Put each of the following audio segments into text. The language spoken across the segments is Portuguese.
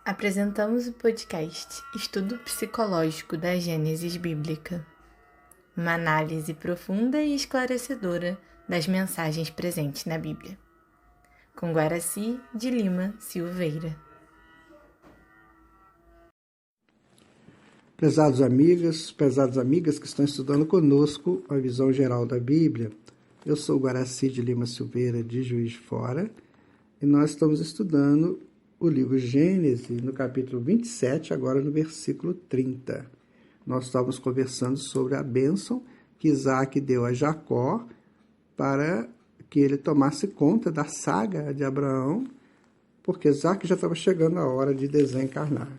Apresentamos o podcast Estudo Psicológico da Gênesis Bíblica, uma análise profunda e esclarecedora das mensagens presentes na Bíblia, com Guaraci de Lima Silveira. Prezados amigas que estão estudando conosco a visão geral da Bíblia, eu sou Guaraci de Lima Silveira, de Juiz de Fora, e nós estamos estudando o livro Gênesis, no capítulo 27, agora no versículo 30. Nós estávamos conversando sobre a bênção que Isaac deu a Jacó para que ele tomasse conta da saga de Abraão, porque Isaac já estava chegando a hora de desencarnar.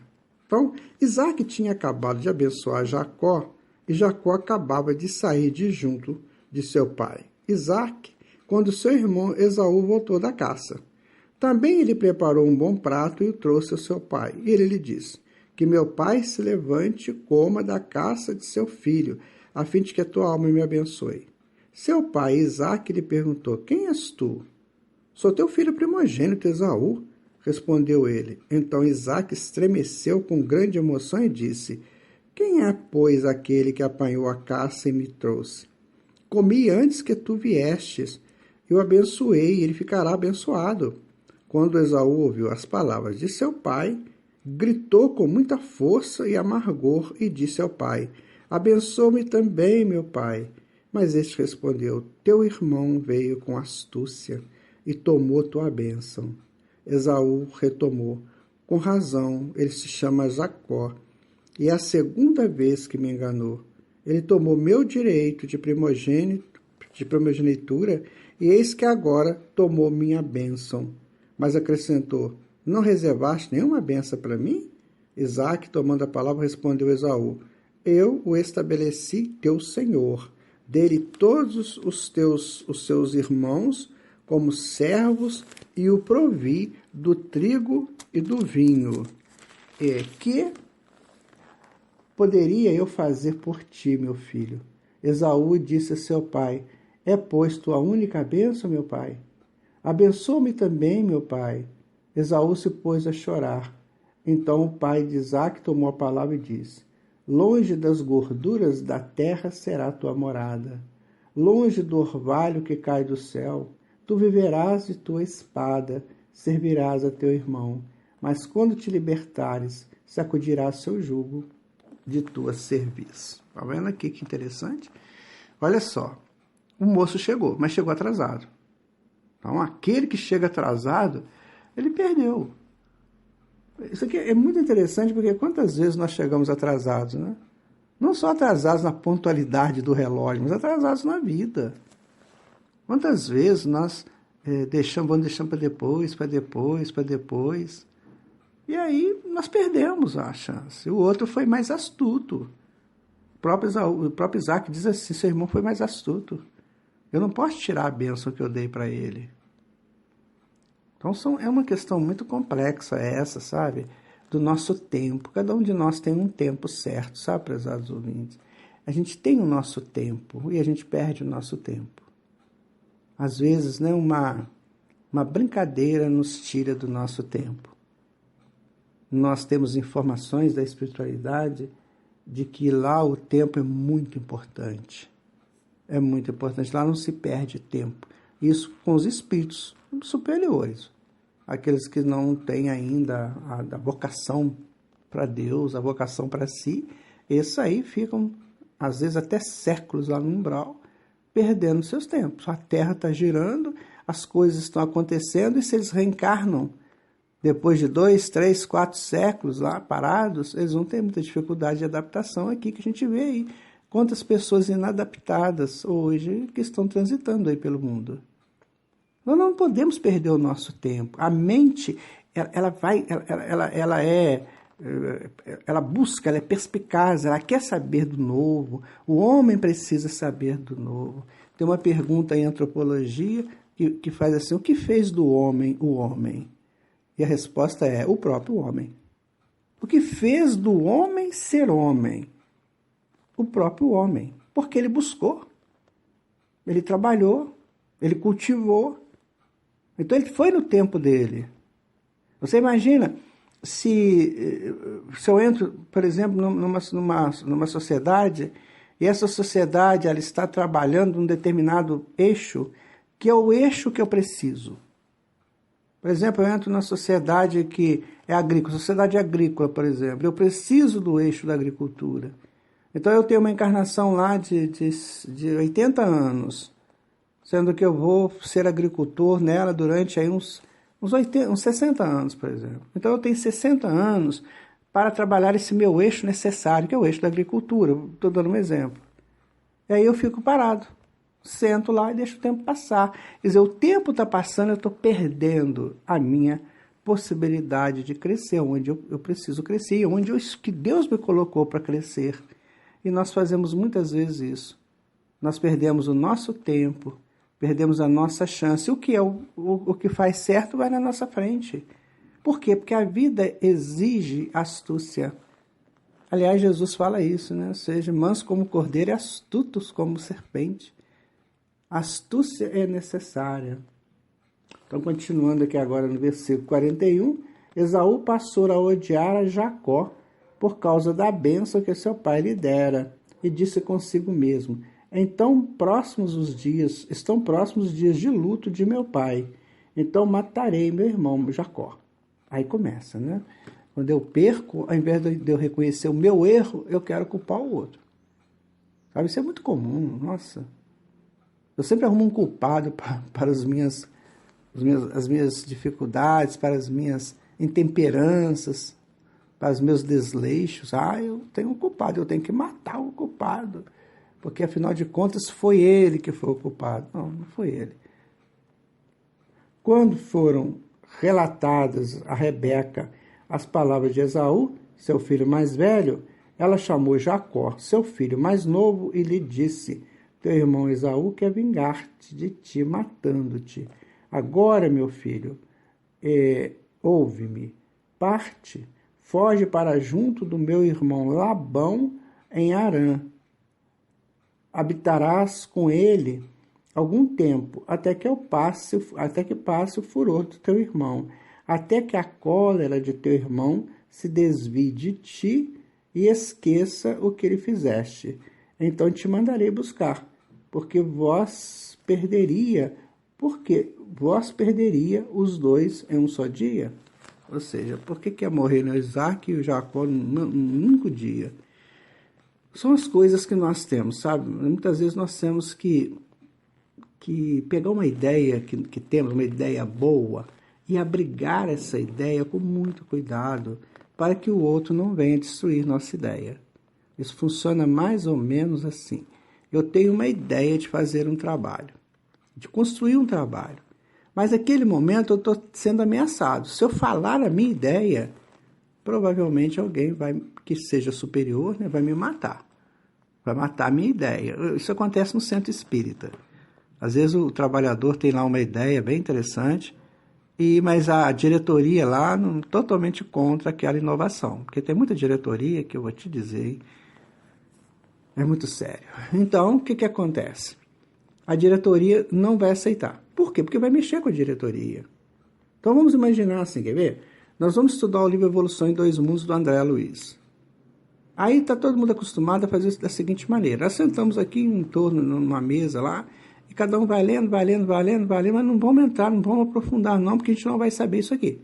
Então, Isaac tinha acabado de abençoar Jacó, e Jacó acabava de sair de junto de seu pai, Isaac, quando seu irmão Esaú voltou da caça. Também ele preparou um bom prato e o trouxe ao seu pai. E ele lhe disse: que meu pai se levante e coma da caça de seu filho, a fim de que a tua alma me abençoe. Seu pai, Isaque, lhe perguntou: quem és tu? Sou teu filho primogênito, Esaú, respondeu ele. Então Isaque estremeceu com grande emoção e disse: quem é, pois, aquele que apanhou a caça e me trouxe? Comi antes que tu viestes, eu abençoei, e ele ficará abençoado. Quando Esaú ouviu as palavras de seu pai, gritou com muita força e amargor e disse ao pai: abençoa-me também, meu pai. Mas este respondeu: teu irmão veio com astúcia e tomou tua bênção. Esaú retomou: com razão, ele se chama Jacó, e é a segunda vez que me enganou. Ele tomou meu direito de primogenitura, e eis que agora tomou minha bênção. Mas acrescentou: não reservaste nenhuma bênção para mim? Isaque, tomando a palavra, respondeu Esaú: eu o estabeleci teu senhor, dele todos os seus irmãos como servos, e o provi do trigo e do vinho. E que poderia eu fazer por ti, meu filho? Esaú disse a seu pai: é, pois, tua única bênção, meu pai? Abençoa-me também, meu pai. Esaú se pôs a chorar. Então o pai de Isaque tomou a palavra e disse: longe das gorduras da terra será tua morada, longe do orvalho que cai do céu. Tu viverás de tua espada, servirás a teu irmão, mas quando te libertares, sacudirás seu jugo de tua cerviz. Está vendo aqui que interessante? Olha só, o moço chegou, mas chegou atrasado. Então, aquele que chega atrasado, ele perdeu. Isso aqui é muito interessante, porque quantas vezes nós chegamos atrasados, né? Não só atrasados na pontualidade do relógio, mas atrasados na vida. Quantas vezes nós vamos deixando para depois, e aí nós perdemos a chance. O outro foi mais astuto. O próprio Isaac diz assim: seu irmão foi mais astuto. Eu não posso tirar a bênção que eu dei para ele. Então é uma questão muito complexa essa, sabe? Do nosso tempo. Cada um de nós tem um tempo certo, sabe, prezados ouvintes? A gente tem o nosso tempo e a gente perde o nosso tempo. Às vezes, né, uma brincadeira nos tira do nosso tempo. Nós temos informações da espiritualidade de que lá o tempo é muito importante. É muito importante. Lá não se perde tempo. Isso com os espíritos superiores. Aqueles que não têm ainda a vocação para Deus, a vocação para si, esses aí ficam, às vezes, até séculos lá no umbral, perdendo seus tempos. A Terra está girando, as coisas estão acontecendo, e se eles reencarnam depois de 2, 3, 4 séculos lá parados, eles vão ter muita dificuldade de adaptação aqui, que a gente vê aí. Quantas pessoas inadaptadas hoje que estão transitando aí pelo mundo. Nós não podemos perder o nosso tempo. A mente, ela busca, ela é perspicaz, ela quer saber do novo. O homem precisa saber do novo. Tem uma pergunta em antropologia que faz assim: o que fez do homem o homem? E a resposta é: o próprio homem. O que fez do homem ser homem? O próprio homem, porque ele buscou, ele trabalhou, ele cultivou. Então ele foi no tempo dele. Você imagina se eu entro, por exemplo, numa sociedade, e essa sociedade ela está trabalhando num determinado eixo, que é o eixo que eu preciso. Por exemplo, eu entro na sociedade que é agrícola, sociedade agrícola, por exemplo. Eu preciso do eixo da agricultura. Então eu tenho uma encarnação lá de 80 anos, sendo que eu vou ser agricultor nela durante aí uns 60 anos, por exemplo. Então eu tenho 60 anos para trabalhar esse meu eixo necessário, que é o eixo da agricultura. Estou dando um exemplo. E aí eu fico parado. Sento lá e deixo o tempo passar. Quer dizer, o tempo está passando, eu estou perdendo a minha possibilidade de crescer, onde eu preciso crescer, onde que Deus me colocou para crescer. E nós fazemos muitas vezes isso. Nós perdemos o nosso tempo, perdemos a nossa chance. O que é o que faz certo vai na nossa frente. Por quê? Porque a vida exige astúcia. Aliás, Jesus fala isso, né? Seja manso como cordeiro e astutos como serpente. Astúcia é necessária. Então, continuando aqui agora no versículo 41, Esaú passou a odiar a Jacó por causa da bênção que seu pai lhe dera, e disse consigo mesmo: estão próximos os dias de luto de meu pai, então matarei meu irmão Jacó. Aí começa, né? Quando eu perco, ao invés de eu reconhecer o meu erro, eu quero culpar o outro. Sabe, isso é muito comum, nossa. Eu sempre arrumo um culpado para as minhas dificuldades, para as minhas intemperanças, para os meus desleixos. Eu tenho um culpado, eu tenho que matar o culpado, porque afinal de contas foi ele que foi o culpado. Não foi ele. Quando foram relatadas a Rebeca as palavras de Esaú, seu filho mais velho, ela chamou Jacó, seu filho mais novo, e lhe disse: teu irmão Esaú quer vingar-te de ti, matando-te. Agora, meu filho, ouve-me, parte, foge para junto do meu irmão Labão em Harã. Habitarás com ele algum tempo, até que passe o furor do teu irmão, até que a cólera de teu irmão se desvie de ti e esqueça o que lhe fizeste. Então te mandarei buscar, porque vós perderia os dois em um só dia. Ou seja, por que ia morrer no Isaac e o Jacó num único dia? São as coisas que nós temos, sabe? Muitas vezes nós temos que pegar uma ideia que temos, uma ideia boa, e abrigar essa ideia com muito cuidado, para que o outro não venha destruir nossa ideia. Isso funciona mais ou menos assim. Eu tenho uma ideia de fazer um trabalho, de construir um trabalho, mas naquele momento eu estou sendo ameaçado. Se eu falar a minha ideia, provavelmente alguém que seja superior, né, vai me matar. Vai matar a minha ideia. Isso acontece no centro espírita. Às vezes o trabalhador tem lá uma ideia bem interessante, mas a diretoria lá totalmente contra aquela inovação. Porque tem muita diretoria que eu vou te dizer, é muito sério. Então, o que acontece? A diretoria não vai aceitar. Por quê? Porque vai mexer com a diretoria. Então vamos imaginar assim, quer ver? Nós vamos estudar o livro Evolução em Dois Mundos, do André Luiz. Aí está todo mundo acostumado a fazer isso da seguinte maneira. Nós sentamos aqui em torno, numa mesa lá, e cada um vai lendo, mas não vamos entrar, não vamos aprofundar não, porque a gente não vai saber isso aqui.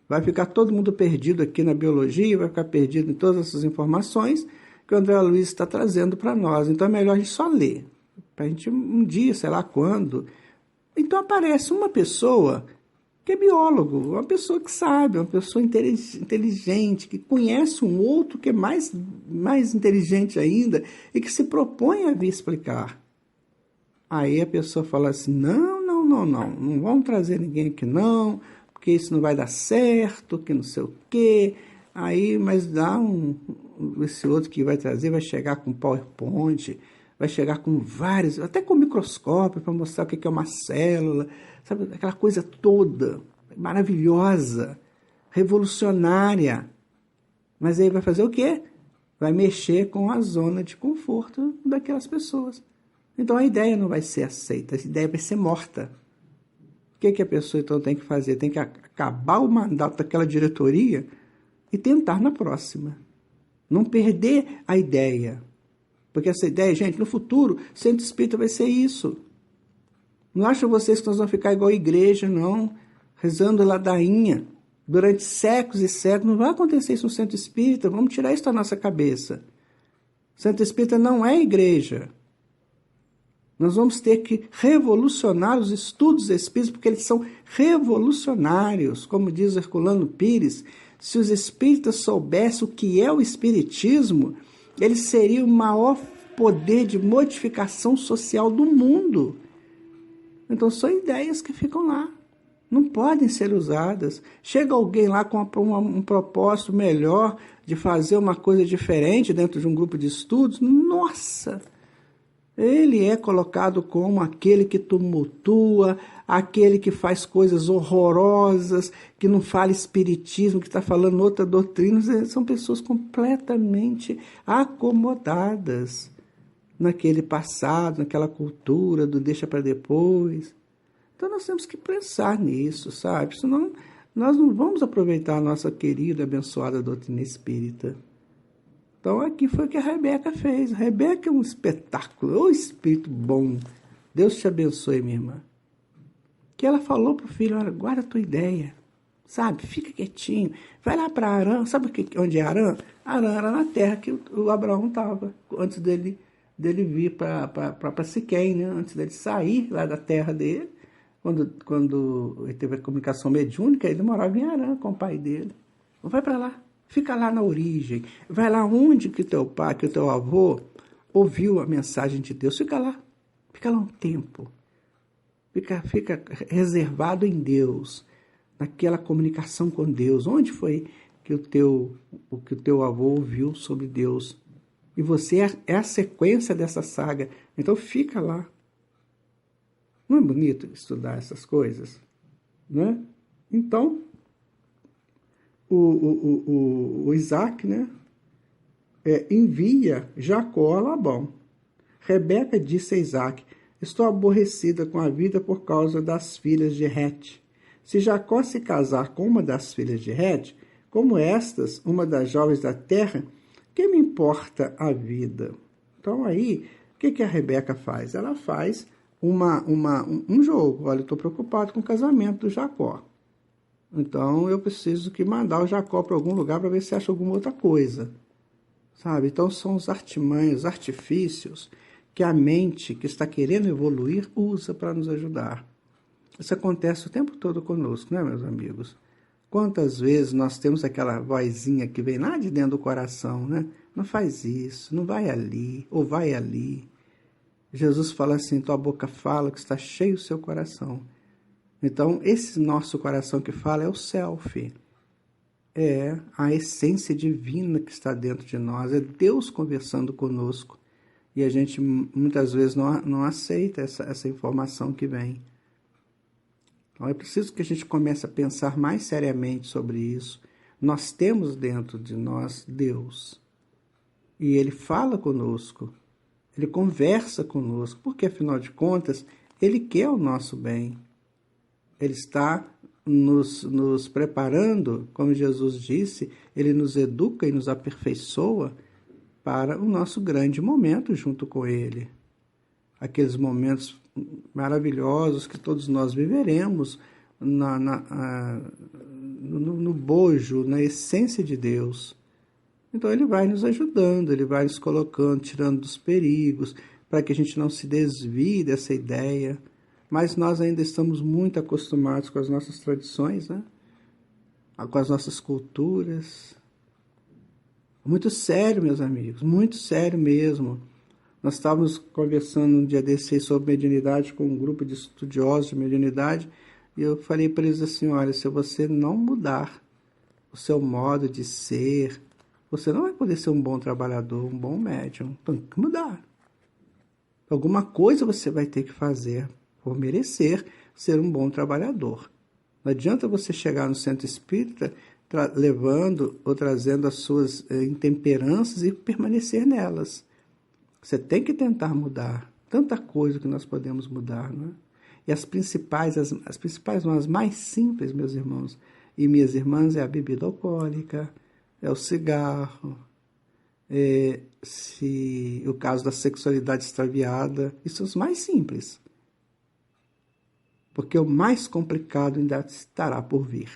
Vai ficar todo mundo perdido aqui na biologia, vai ficar perdido em todas essas informações que o André Luiz está trazendo para nós. Então é melhor a gente só ler. Para a gente, um dia, sei lá quando. Então aparece uma pessoa que é biólogo, uma pessoa que sabe, uma pessoa inteligente, que conhece um outro que é mais inteligente ainda e que se propõe a vir explicar. Aí a pessoa fala assim, não vamos trazer ninguém aqui não, porque isso não vai dar certo, que não sei o quê. Aí, mas esse outro que vai trazer vai chegar com PowerPoint, vai chegar com vários, até com microscópio para mostrar o que é uma célula, sabe, aquela coisa toda maravilhosa, revolucionária. Mas aí vai fazer o quê? Vai mexer com a zona de conforto daquelas pessoas. Então a ideia não vai ser aceita, a ideia vai ser morta. que a pessoa então tem que fazer? Tem que acabar o mandato daquela diretoria e tentar na próxima. Não perder a ideia. Porque essa ideia, gente, no futuro, centro espírita vai ser isso. Não acham vocês que nós vamos ficar igual a igreja, não, rezando ladainha durante séculos e séculos. Não vai acontecer isso no centro espírita, vamos tirar isso da nossa cabeça. O centro espírita não é igreja. Nós vamos ter que revolucionar os estudos espíritas, porque eles são revolucionários. Como diz Herculano Pires, se os espíritas soubessem o que é o espiritismo, eles seriam o maior poder de modificação social do mundo. Então são ideias que ficam lá. Não podem ser usadas. Chega alguém lá com um propósito melhor de fazer uma coisa diferente dentro de um grupo de estudos. Nossa! Ele é colocado como aquele que tumultua, aquele que faz coisas horrorosas, que não fala espiritismo, que está falando outra doutrina. São pessoas completamente acomodadas naquele passado, naquela cultura do deixa para depois. Então nós temos que pensar nisso, sabe? Senão nós não vamos aproveitar a nossa querida, abençoada doutrina espírita. Então aqui foi o que a Rebeca fez. A Rebeca é um espetáculo, ô espírito bom. Deus te abençoe, minha irmã. Que ela falou para o filho, olha, guarda a tua ideia, sabe? Fica quietinho. Vai lá para Harã, sabe onde é Harã? Harã era na terra que o Abraão estava, antes dele vir para Siquém, né? Antes dele sair lá da terra dele. Quando ele teve a comunicação mediúnica, ele morava em Harã com o pai dele. Vai para lá. Fica lá na origem. Vai lá onde que teu pai, que o teu avô ouviu a mensagem de Deus. Fica lá. Fica lá um tempo. Fica reservado em Deus. Naquela comunicação com Deus. Onde foi que o teu avô ouviu sobre Deus? E você é a sequência dessa saga. Então fica lá. Não é bonito estudar essas coisas? Né? Então, o Isaac, né, envia Jacó a Labão. Rebeca disse a Isaac, estou aborrecida com a vida por causa das filhas de Het. Se Jacó se casar com uma das filhas de Het, como estas, uma das jovens da terra, que me importa a vida? Então aí, o que a Rebeca faz? Ela faz um jogo. Olha, eu estou preocupado com o casamento do Jacó. Então, eu preciso que mandar o Jacó para algum lugar para ver se acha alguma outra coisa. Sabe? Então, são os artimanhos, os artifícios que a mente que está querendo evoluir usa para nos ajudar. Isso acontece o tempo todo conosco, né, meus amigos? Quantas vezes nós temos aquela vozinha que vem lá de dentro do coração, né? Não faz isso, não vai ali, ou vai ali. Jesus fala assim, tua boca fala que está cheio o seu coração. Então, esse nosso coração que fala é o self. É a essência divina que está dentro de nós. É Deus conversando conosco. E a gente, muitas vezes, não aceita essa informação que vem. Então, é preciso que a gente comece a pensar mais seriamente sobre isso. Nós temos dentro de nós Deus. E Ele fala conosco. Ele conversa conosco. Porque, afinal de contas, Ele quer o nosso bem. Ele está nos preparando, como Jesus disse, Ele nos educa e nos aperfeiçoa para o nosso grande momento junto com Ele. Aqueles momentos maravilhosos que todos nós viveremos no bojo, na essência de Deus. Então Ele vai nos ajudando, Ele vai nos colocando, tirando dos perigos, para que a gente não se desvie dessa ideia. Mas nós ainda estamos muito acostumados com as nossas tradições, né? Com as nossas culturas. Muito sério, meus amigos, muito sério mesmo. Nós estávamos conversando um dia desse sobre mediunidade com um grupo de estudiosos de mediunidade e eu falei para eles assim, olha, se você não mudar o seu modo de ser, você não vai poder ser um bom trabalhador, um bom médium. Tem que mudar. Alguma coisa você vai ter que fazer por merecer ser um bom trabalhador. Não adianta você chegar no centro espírita levando ou trazendo as suas intemperanças e permanecer nelas. Você tem que tentar mudar. Tanta coisa que nós podemos mudar, não é? E as principais não, as mais simples, meus irmãos e minhas irmãs, é a bebida alcoólica, é o cigarro, o caso da sexualidade extraviada, isso são os mais simples. Porque o mais complicado ainda estará por vir.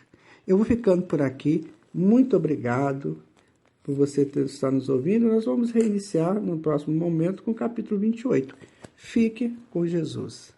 Eu vou ficando por aqui. Muito obrigado por você estar nos ouvindo. Nós vamos reiniciar no próximo momento com o capítulo 28. Fique com Jesus.